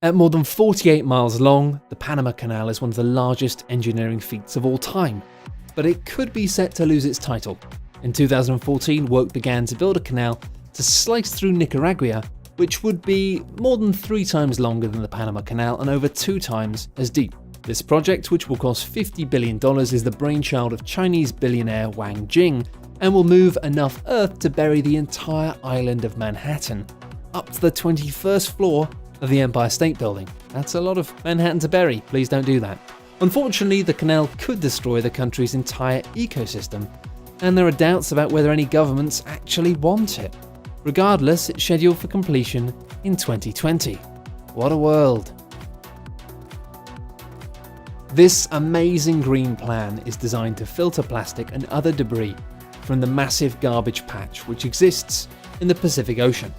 At more than 48 miles long, the Panama Canal is one of the largest engineering feats of all time, but it could be set to lose its title. In 2014, work began to build a canal to slice through Nicaragua, which would be more than 3 times longer than the Panama Canal and over 2 times as deep. This project, which will cost $50 billion, is the brainchild of Chinese billionaire Wang Jing and will move enough earth to bury the entire island of Manhattan up to the 21st floor of the Empire State Building. That's a lot of Manhattan to bury, please don't do that. Unfortunately, the canal could destroy the country's entire ecosystem, and there are doubts about whether any governments actually want it. Regardless, it's scheduled for completion in 2020. What a world! This amazing green plan is designed to filter plastic and other debris from the massive garbage patch which exists in the Pacific Ocean.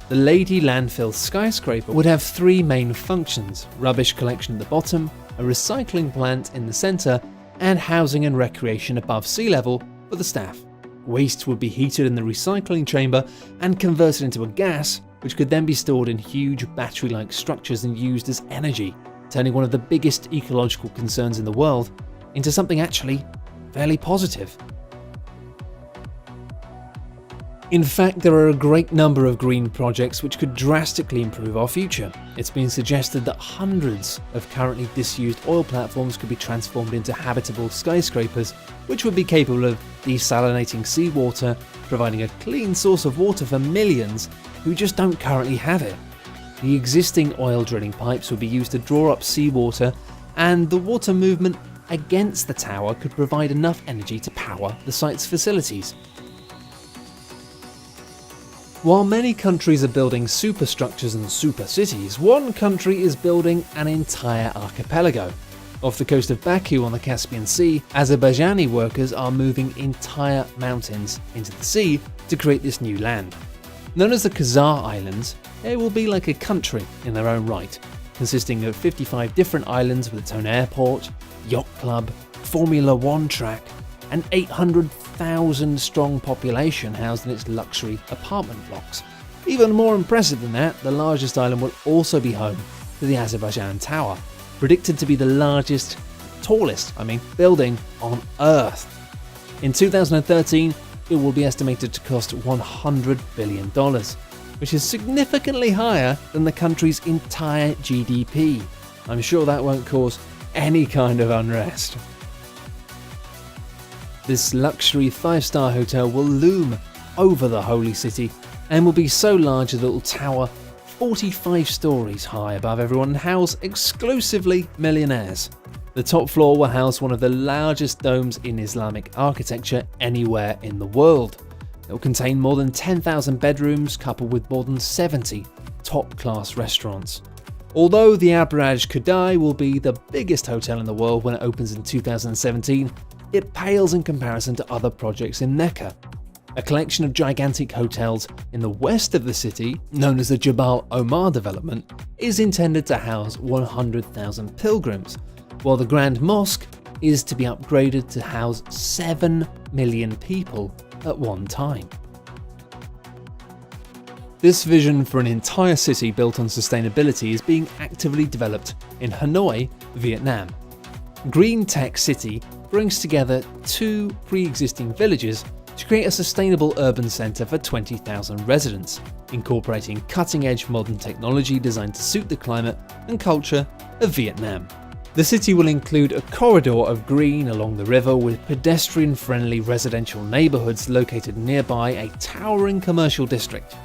The Lady Landfill skyscraper would have 3 main functions: rubbish collection at the bottom, a recycling plant in the centre, and housing and recreation above sea level for the staff. Waste would be heated in the recycling chamber and converted into a gas, which could then be stored in huge battery-like structures and used as energy, turning one of the biggest ecological concerns in the world into something actually fairly positive. In fact, there are a great number of green projects which could drastically improve our future. It's been suggested that hundreds of currently disused oil platforms could be transformed into habitable skyscrapers, which would be capable of desalinating seawater, providing a clean source of water for millions who just don't currently have it. The existing oil drilling pipes would be used to draw up seawater, and the water movement against the tower could provide enough energy to power the site's facilities. While many countries are building superstructures and super cities, one country is building an entire archipelago. Off the coast of Baku on the Caspian Sea, Azerbaijani workers are moving entire mountains into the sea to create this new land. Known as the Khazar Islands, they will be like a country in their own right, consisting of 55 different islands with its own airport, yacht club, Formula One track, an 800,000 strong population housed in its luxury apartment blocks. Even more impressive than that, the largest island will also be home to the Azerbaijan Tower, predicted to be the tallest building on Earth. In 2013, it will be estimated to cost $100 billion, which is significantly higher than the country's entire GDP. I'm sure that won't cause any kind of unrest. This luxury 5-star hotel will loom over the holy city and will be so large that it will tower 45 stories high above everyone and house exclusively millionaires. The top floor will house one of the largest domes in Islamic architecture anywhere in the world. It will contain more than 10,000 bedrooms coupled with more than 70 top-class restaurants. Although the Abraj Khadai will be the biggest hotel in the world when it opens in 2017, it pales in comparison to other projects in Mecca. A collection of gigantic hotels in the west of the city, known as the Jabal Omar development, is intended to house 100,000 pilgrims, while the Grand Mosque is to be upgraded to house 7 million people at one time. This vision for an entire city built on sustainability is being actively developed in Hanoi, Vietnam. Green Tech City brings together 2 pre-existing villages to create a sustainable urban centre for 20,000 residents, incorporating cutting-edge modern technology designed to suit the climate and culture of Vietnam. The city will include a corridor of green along the river with pedestrian-friendly residential neighbourhoods located nearby a towering commercial district.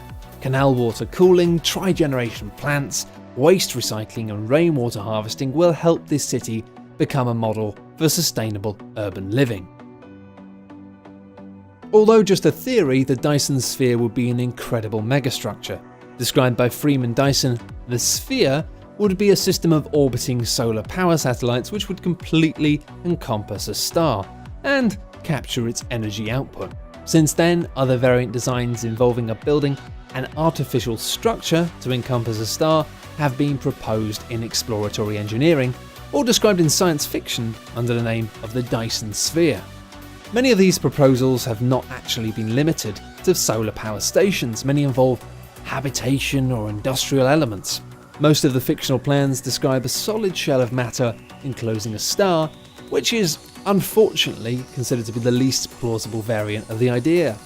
Canal water cooling, tri-generation plants, waste recycling and rainwater harvesting will help this city become a model for sustainable urban living. Although just a theory, the Dyson Sphere would be an incredible megastructure. Described by Freeman Dyson, the Sphere would be a system of orbiting solar power satellites which would completely encompass a star and capture its energy output. Since then, other variant designs involving a building an artificial structure to encompass a star have been proposed in exploratory engineering or described in science fiction under the name of the Dyson Sphere. Many of these proposals have not actually been limited to solar power stations. Many involve habitation or industrial elements. Most of the fictional plans describe a solid shell of matter enclosing a star, which is unfortunately considered to be the least plausible variant of the idea.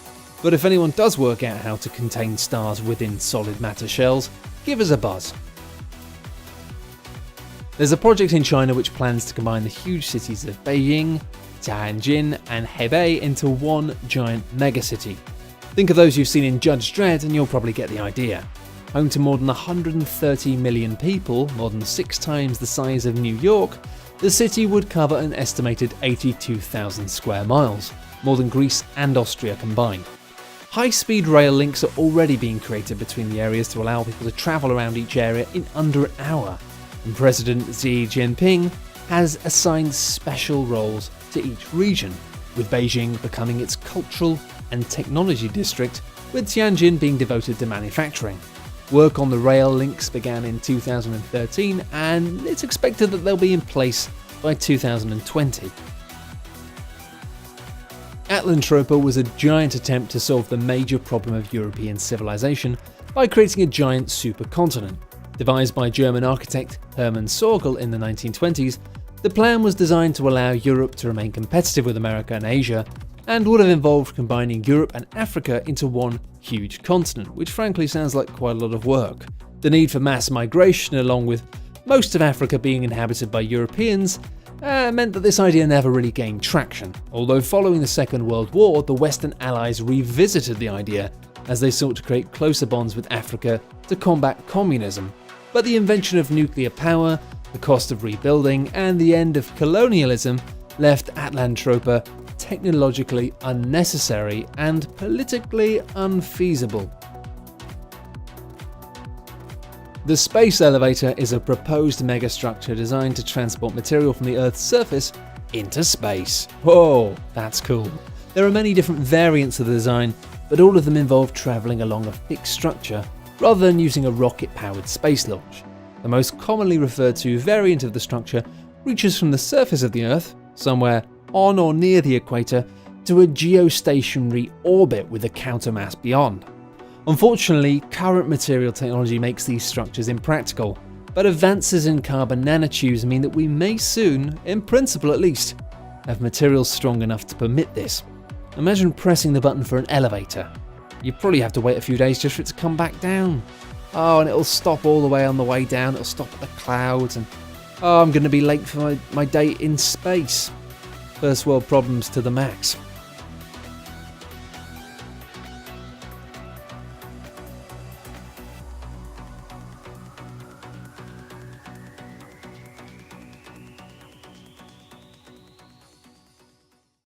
But if anyone does work out how to contain stars within solid matter shells, give us a buzz. There's a project in China which plans to combine the huge cities of Beijing, Tianjin and Hebei into one giant megacity. Think of those you've seen in Judge Dredd and you'll probably get the idea. Home to more than 130 million people, more than 6 times the size of New York, the city would cover an estimated 82,000 square miles, more than Greece and Austria combined. High-speed rail links are already being created between the areas to allow people to travel around each area in under an hour, and President Xi Jinping has assigned special roles to each region, with Beijing becoming its cultural and technology district, with Tianjin being devoted to manufacturing. Work on the rail links began in 2013 and it's expected that they'll be in place by 2020. Atlantropa was a giant attempt to solve the major problem of European civilization by creating a giant supercontinent. Devised by German architect Hermann Sorgel in the 1920s, the plan was designed to allow Europe to remain competitive with America and Asia, and would have involved combining Europe and Africa into one huge continent, which frankly sounds like quite a lot of work. The need for mass migration, along with most of Africa being inhabited by Europeans, meant that this idea never really gained traction, although following the Second World War, the Western Allies revisited the idea as they sought to create closer bonds with Africa to combat communism. But the invention of nuclear power, the cost of rebuilding, and the end of colonialism left Atlantropa technologically unnecessary and politically unfeasible. The space elevator is a proposed megastructure designed to transport material from the Earth's surface into space. Whoa, that's cool. There are many different variants of the design, but all of them involve travelling along a fixed structure rather than using a rocket-powered space launch. The most commonly referred to variant of the structure reaches from the surface of the Earth, somewhere on or near the equator, to a geostationary orbit with a countermass beyond. Unfortunately, current material technology makes these structures impractical, but advances in carbon nanotubes mean that we may soon, in principle at least, have materials strong enough to permit this. Imagine pressing the button for an elevator. You probably have to wait a few days just for it to come back down. Oh, and it'll stop all the way on the way down, it'll stop at the clouds, and oh, I'm going to be late for my date in space. First world problems to the max.